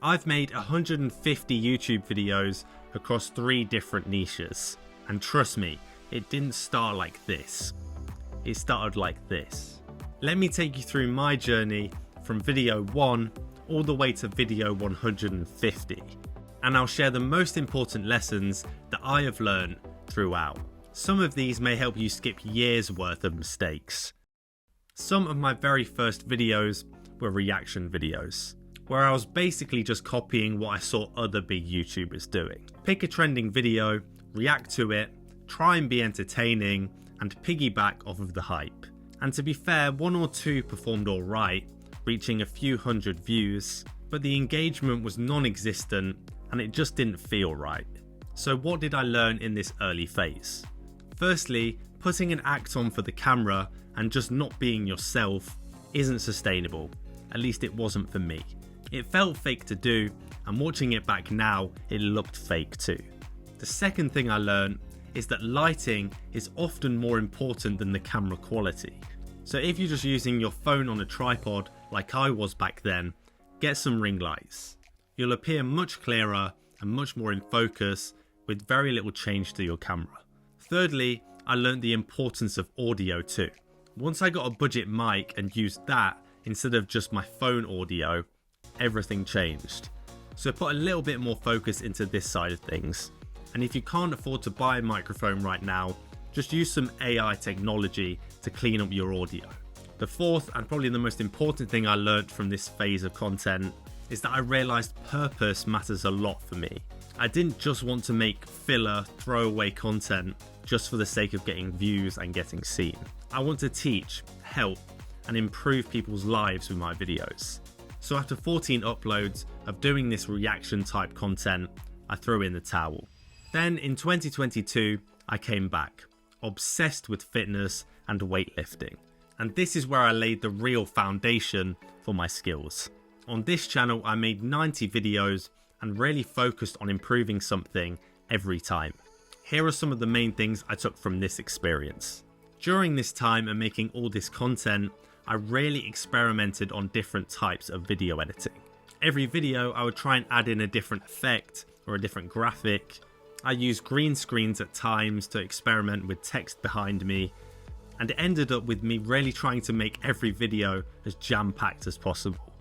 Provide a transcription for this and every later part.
I've made 150 YouTube videos across 3 different niches. And trust me, it didn't start like this. It started like this. Let me take you through my journey from video 1 all the way to video 150. And I'll share the most important lessons that I have learned throughout. Some of these may help you skip years worth of mistakes. Some of my very first videos were reaction videos, where I was basically just copying what I saw other big YouTubers doing. Pick a trending video, react to it, try and be entertaining, and piggyback off of the hype. And to be fair, 1 or 2 performed alright, reaching a few hundred views, but the engagement was non-existent and it just didn't feel right. So what did I learn in this early phase? Firstly, putting an act on for the camera and just not being yourself isn't sustainable. At least it wasn't for me. It felt fake to do, and watching it back now, it looked fake too. The second thing I learned is that lighting is often more important than the camera quality. So if you're just using your phone on a tripod like I was back then, get some ring lights. You'll appear much clearer and much more in focus with very little change to your camera. Thirdly, I learned the importance of audio too. Once I got a budget mic and used that instead of just my phone audio, everything changed. So put a little bit more focus into this side of things. And if you can't afford to buy a microphone right now, just use some AI technology to clean up your audio. The fourth and probably the most important thing I learned from this phase of content is that I realized purpose matters a lot for me. I didn't just want to make filler, throwaway content just for the sake of getting views and getting seen. I want to teach, help, and improve people's lives with my videos. So after 14 uploads of doing this reaction type content, I threw in the towel. Then in 2022, I came back, obsessed with fitness and weightlifting. And this is where I laid the real foundation for my skills. On this channel, I made 90 videos and really focused on improving something every time. Here are some of the main things I took from this experience. During this time and making all this content, I really experimented on different types of video editing. Every video, I would try and add in a different effect or a different graphic. I used green screens at times to experiment with text behind me, and it ended up with me really trying to make every video as jam-packed as possible.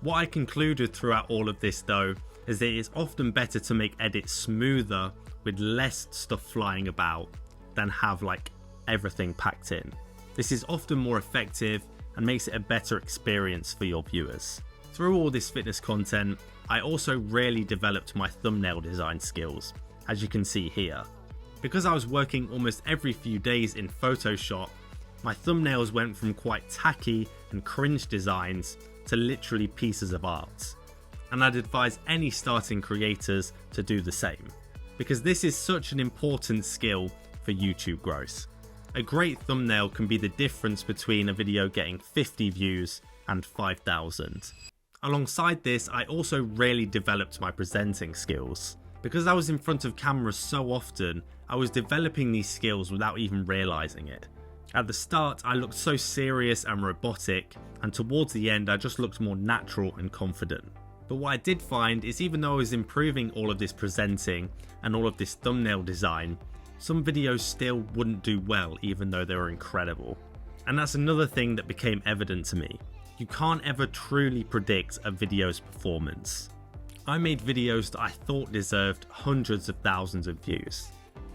What I concluded throughout all of this though is that it is often better to make edits smoother with less stuff flying about than have like everything packed in. This is often more effective and makes it a better experience for your viewers. Through all this fitness content, I also really developed my thumbnail design skills, as you can see here. Because I was working almost every few days in Photoshop, my thumbnails went from quite tacky and cringe designs to literally pieces of art. And I'd advise any starting creators to do the same, because this is such an important skill for YouTube growth. A great thumbnail can be the difference between a video getting 50 views and 5,000. Alongside this, I also really developed my presenting skills. Because I was in front of cameras so often, I was developing these skills without even realizing it. At the start, I looked so serious and robotic, and towards the end, I just looked more natural and confident. But what I did find is even though I was improving all of this presenting and all of this thumbnail design, some videos still wouldn't do well even though they were incredible. And that's another thing that became evident to me. You can't ever truly predict a video's performance. I made videos that I thought deserved hundreds of thousands of views,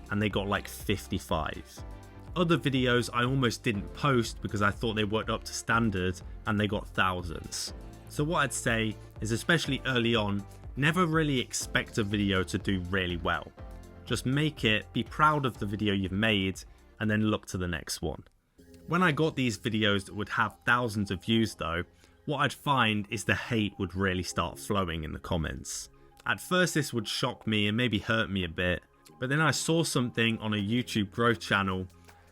and they got like 55. Other videos I almost didn't post because I thought they weren't up to standard, and they got thousands. So what I'd say is, especially early on, never really expect a video to do really well. Just make it, be proud of the video you've made, and then look to the next one. When I got these videos that would have thousands of views though, what I'd find is the hate would really start flowing in the comments. At first this would shock me and maybe hurt me a bit, but then I saw something on a YouTube growth channel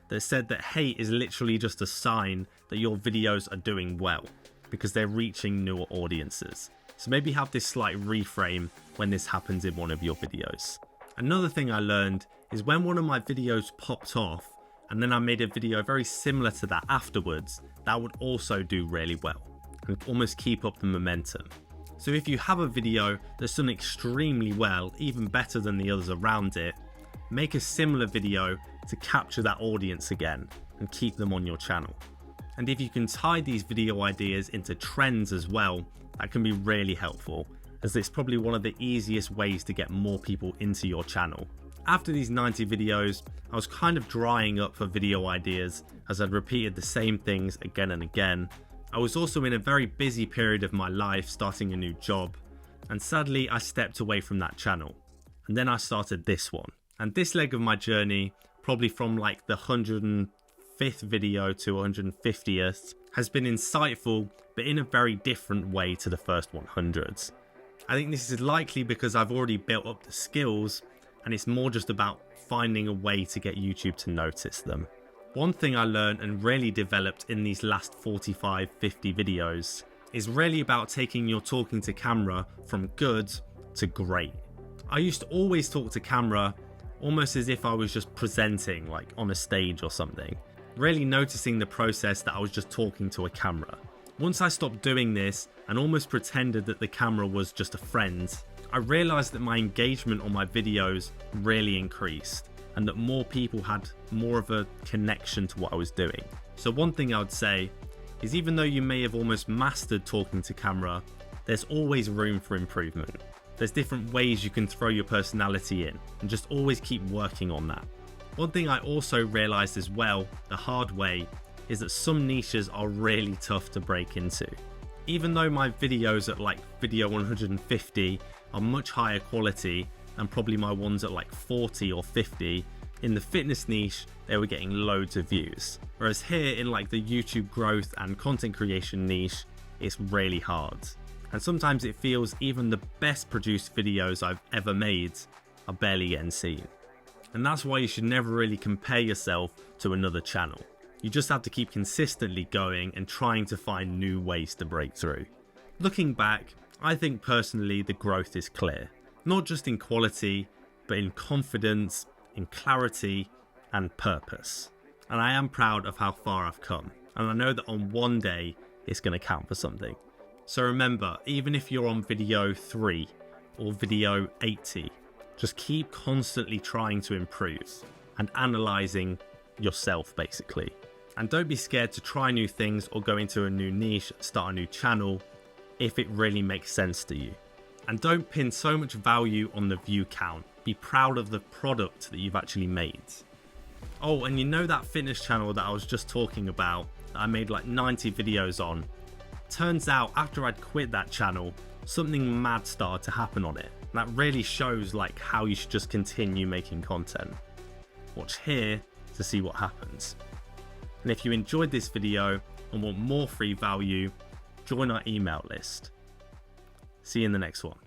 that said that hate is literally just a sign that your videos are doing well, because they're reaching newer audiences. So maybe have this slight reframe when this happens in one of your videos. Another thing I learned is when one of my videos popped off and then I made a video very similar to that afterwards, that would also do really well and almost keep up the momentum. So if you have a video that's done extremely well, even better than the others around it, make a similar video to capture that audience again and keep them on your channel. And if you can tie these video ideas into trends as well, that can be really helpful, as it's probably one of the easiest ways to get more people into your channel. After these 90 videos, I was kind of drying up for video ideas as I'd repeated the same things again and again. I was also in a very busy period of my life starting a new job, and sadly I stepped away from that channel. And then I started this one. And this leg of my journey, probably from like the 105th video to 150th, has been insightful, but in a very different way to the first 100s. I think this is likely because I've already built up the skills, and it's more just about finding a way to get YouTube to notice them. One thing I learned and really developed in these last 45-50 videos is really about taking your talking to camera from good to great. I used to always talk to camera almost as if I was just presenting, like on a stage or something, really noticing the process that I was just talking to a camera. Once I stopped doing this and almost pretended that the camera was just a friend, I realized that my engagement on my videos really increased, and that more people had more of a connection to what I was doing. So one thing I would say is, even though you may have almost mastered talking to camera, there's always room for improvement. There's different ways you can throw your personality in, and just always keep working on that. One thing I also realized as well, the hard way, is that some niches are really tough to break into. Even though my videos at like video 150 are much higher quality, and probably my ones at like 40 or 50, in the fitness niche they were getting loads of views. Whereas here in like the YouTube growth and content creation niche, it's really hard. And sometimes it feels even the best produced videos I've ever made are barely getting seen. And that's why you should never really compare yourself to another channel. You just have to keep consistently going and trying to find new ways to break through. Looking back, I think personally the growth is clear. Not just in quality, but in confidence, in clarity, and purpose. And I am proud of how far I've come. And I know that on one day, it's going to count for something. So remember, even if you're on video 3 or video 80, just keep constantly trying to improve and analysing yourself basically. And don't be scared to try new things or go into a new niche, start a new channel, if it really makes sense to you. And don't pin so much value on the view count. Be proud of the product that you've actually made. Oh, and you know that fitness channel that I was just talking about, that I made like 90 videos on? Turns out after I'd quit that channel, something mad started to happen on it. And that really shows like how you should just continue making content. Watch here to see what happens. And if you enjoyed this video and want more free value, join our email list. See you in the next one.